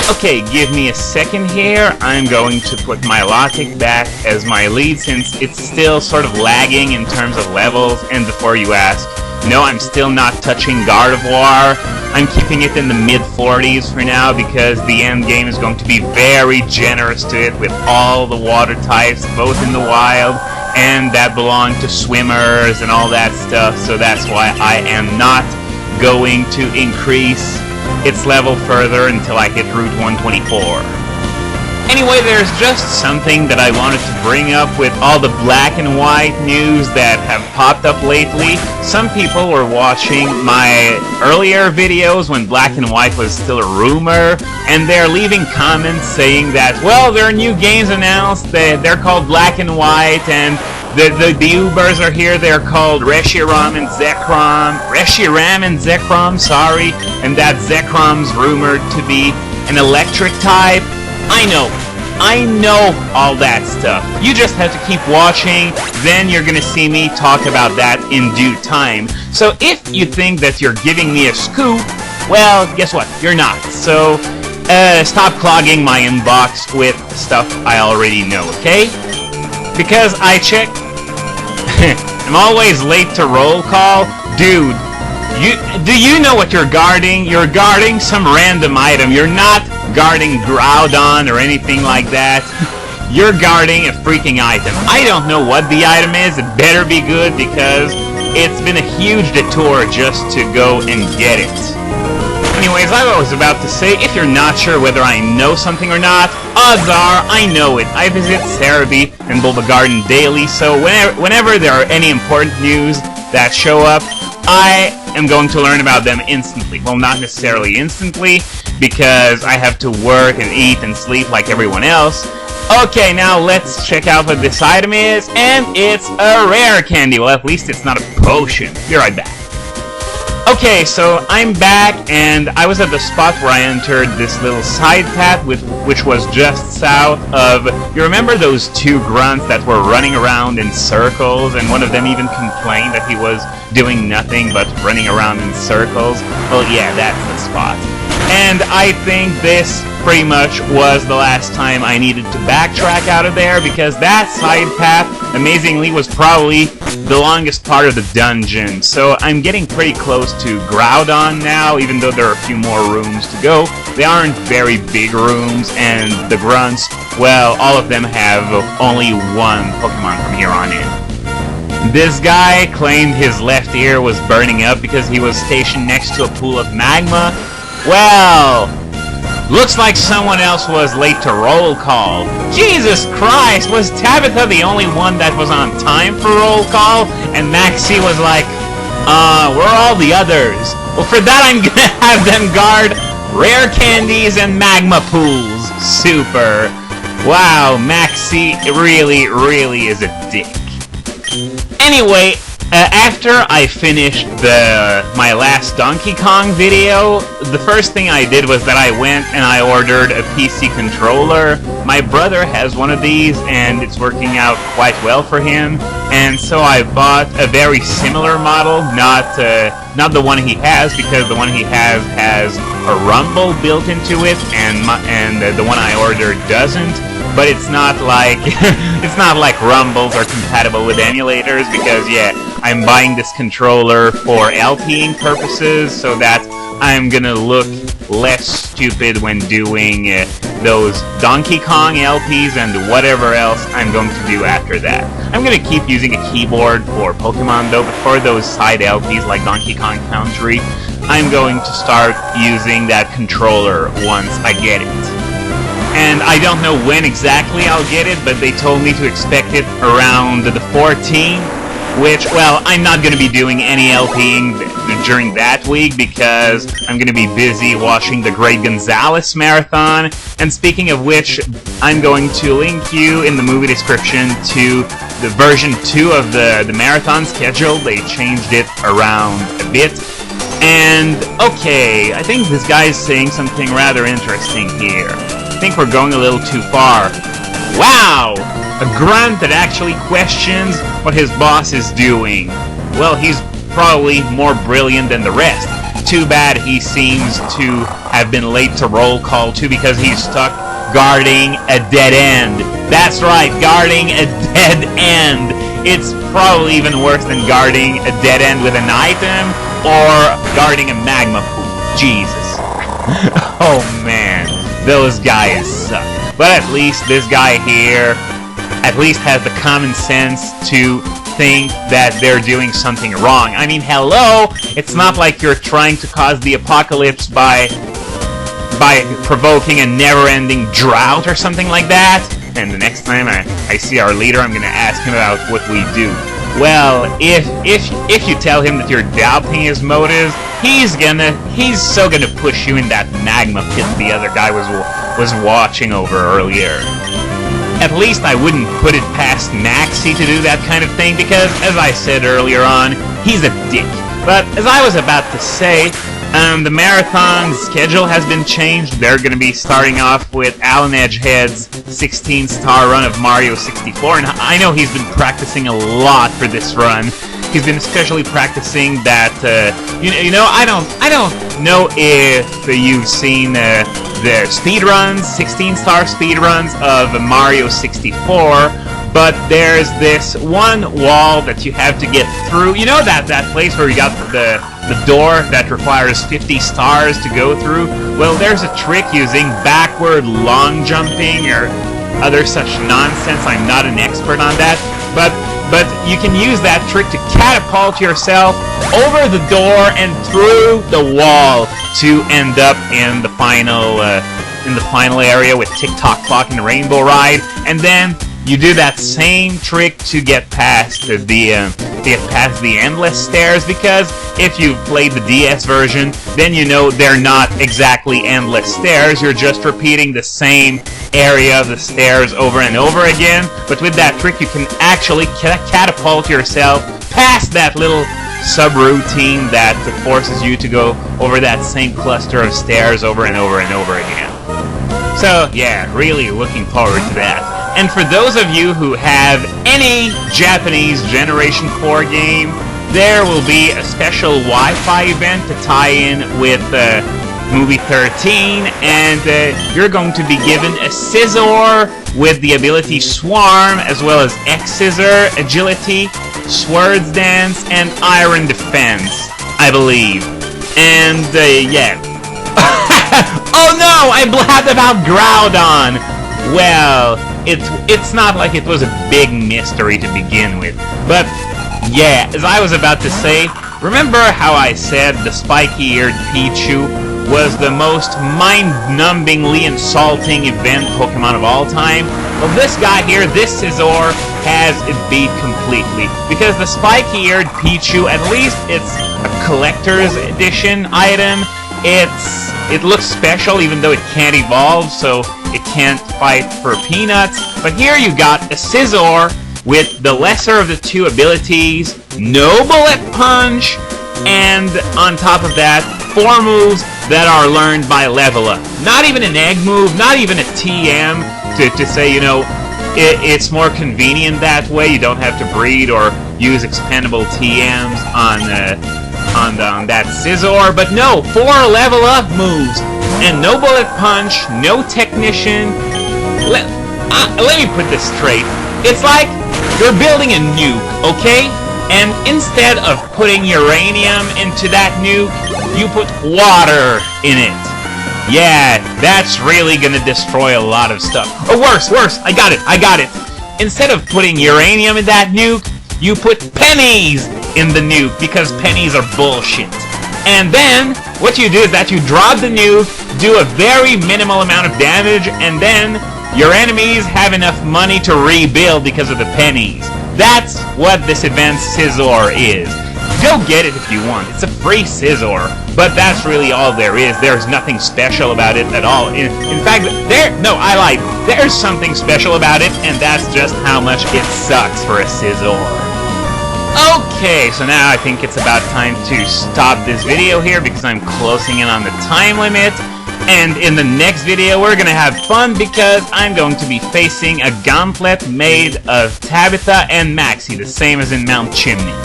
Okay, give me a second here. I'm going to put my Logic back as my lead since it's still sort of lagging in terms of levels. And before you ask, no, I'm still not touching Gardevoir. I'm keeping it in the mid-40s for now because the end game is going to be very generous to it with all the water types, both in the wild and that belong to swimmers and all that stuff. So that's why I am not going to increase its level further until I hit Route 124. Anyway, there's just something that I wanted to bring up with all the black and white news that have popped up lately. Some people were watching my earlier videos when black and white was still a rumor, and they're leaving comments saying that, well, there are new games announced, they're called black and white, and the Ubers are here, they're called Reshiram and Zekrom. Reshiram and Zekrom, sorry, and that Zekrom's rumored to be an electric type. I know all that stuff. You just have to keep watching, then you're gonna see me talk about that in due time. So if you think that you're giving me a scoop, well, guess what? You're not. So stop clogging my inbox with stuff I already know, okay? Because I check... I'm always late to roll call. Dude, do you know what you're guarding? You're guarding some random item. You're not guarding Groudon or anything like that. You're guarding a freaking item. I don't know what the item is. It better be good because it's been a huge detour just to go and get it. Anyways, I was about to say, if you're not sure whether I know something or not, odds are I know it. I visit Cerebi and Bulbagarden daily, so whenever there are any important news that show up, I am going to learn about them instantly. Well, not necessarily instantly, because I have to work and eat and sleep like everyone else. Okay, now let's check out what this item is, and it's a rare candy. Well, at least it's not a potion. Be right back. Okay, so I'm back, and I was at the spot where I entered this little side path, which was just south of... You remember those two grunts that were running around in circles, and one of them even complained that he was doing nothing but running around in circles? Well, yeah, that's the spot. And I think this pretty much was the last time I needed to backtrack out of there, because that side path, amazingly, was probably the longest part of the dungeon. So I'm getting pretty close to Groudon now, even though there are a few more rooms to go. They aren't very big rooms, and the grunts, well, all of them have only one Pokemon from here on in. This guy claimed his left ear was burning up because he was stationed next to a pool of magma. Well, looks like someone else was late to roll call. Jesus Christ, was Tabitha the only one that was on time for roll call? And Maxie was like, where are all the others? Well, for that I'm gonna have them guard rare candies and magma pools. Super. Wow, Maxie really is a dick. Anyway, after I finished my last Donkey Kong video, the first thing I did was that I went and I ordered a PC controller. My brother has one of these, and it's working out quite well for him. And so I bought a very similar model, not the one he has, because the one he has a rumble built into it, and the one I ordered doesn't. But it's not like rumbles are compatible with emulators, because yeah, I'm buying this controller for LPing purposes so that I'm gonna look less stupid when doing those Donkey Kong LPs and whatever else I'm going to do after that. I'm gonna keep using a keyboard for Pokemon though, but for those side LPs like Donkey Kong Country, I'm going to start using that controller once I get it. And I don't know when exactly I'll get it, but they told me to expect it around the 14th, which, well, I'm not going to be doing any LPing during that week because I'm going to be busy watching the Great Gonzalez Marathon. And speaking of which, I'm going to link you in the movie description to the version 2 of the marathon schedule. They changed it around a bit. And, okay, I think this guy's saying something rather interesting here. I think we're going a little too far. Wow! A grunt that actually questions what his boss is doing. Well, he's probably more brilliant than the rest. too bad he seems to have been late to roll call too, because he's stuck guarding a dead end. That's right, guarding a dead end. It's probably even worse than guarding a dead end with an item or guarding a magma pool. Jesus. Oh man, those guys suck. But at least this guy here at least has the common sense to think that they're doing something wrong. I mean, hello! It's not like you're trying to cause the apocalypse by provoking a never-ending drought or something like that. And the next time I see our leader, I'm gonna ask him about what we do. Well, if you tell him that you're doubting his motives, he's so gonna push you in that magma pit the other guy was watching over earlier. At least I wouldn't put it past Maxi to do that kind of thing, because, as I said earlier on, he's a dick. But, as I was about to say, the marathon schedule has been changed. They're going to be starting off with Alan Edgehead's 16-star run of Mario 64, and I know he's been practicing a lot for this run. He's been especially practicing that, I don't know if you've seen the speedruns, 16-star speedruns of Mario 64, but there's this one wall that you have to get through. You know that place where you got the door that requires 50 stars to go through? Well, there's a trick using backward long jumping or other such nonsense. I'm not an expert on that, but you can use that trick to catapult yourself over the door and through the wall to end up in the final area with Tick-Tock Clock and the Rainbow Ride, and then you do that same trick to get past the endless stairs, because if you've played the DS version, then you know they're not exactly endless stairs. You're just repeating the same area of the stairs over and over again. But with that trick, you can actually catapult yourself past that little subroutine that forces you to go over that same cluster of stairs over and over and over again. So, yeah, really looking forward to that. And for those of you who have any Japanese Generation 4 game, there will be a special Wi-Fi event to tie in with Movie 13, and you're going to be given a Scizor with the ability Swarm, as well as X-Scissor, Agility, Swords Dance, and Iron Defense, I believe. And, yeah. Oh no! I blabbed about Groudon! Well, it's not like it was a big mystery to begin with. But, yeah, as I was about to say, remember how I said the spiky-eared Pichu was the most mind-numbingly insulting event Pokemon of all time? Well, this guy here, this Scizor, has it beat completely. Because the spiky-eared Pichu, at least it's a collector's edition item, it looks special even though it can't evolve, so it can't fight for peanuts. But here you got a Scizor with the lesser of the two abilities, no Bullet Punch, and on top of that, 4 moves that are learned by level up. Not even an egg move, not even a TM to say, you know, it's more convenient that way. You don't have to breed or use expendable TMs on that Scizor, but no, 4 level up moves, and no Bullet Punch, no Technician. Let me put this straight. It's like you're building a nuke, okay? And instead of putting uranium into that nuke, you put water in it. Yeah, that's really gonna destroy a lot of stuff. Or worse, I got it. Instead of putting uranium in that nuke, you put pennies in the nuke, because pennies are bullshit. And then, what you do is that you drop the nuke, do a very minimal amount of damage, and then your enemies have enough money to rebuild because of the pennies. That's what this event Scizor is. Go get it if you want. It's a free Scizor, but that's really all there is. There's nothing special about it at all. In fact, I lied. There's something special about it, and that's just how much it sucks for a Scizor. Okay, so now I think it's about time to stop this video here because I'm closing in on the time limit. And in the next video, we're gonna have fun because I'm going to be facing a gauntlet made of Tabitha and Maxi, the same as in Mount Chimney.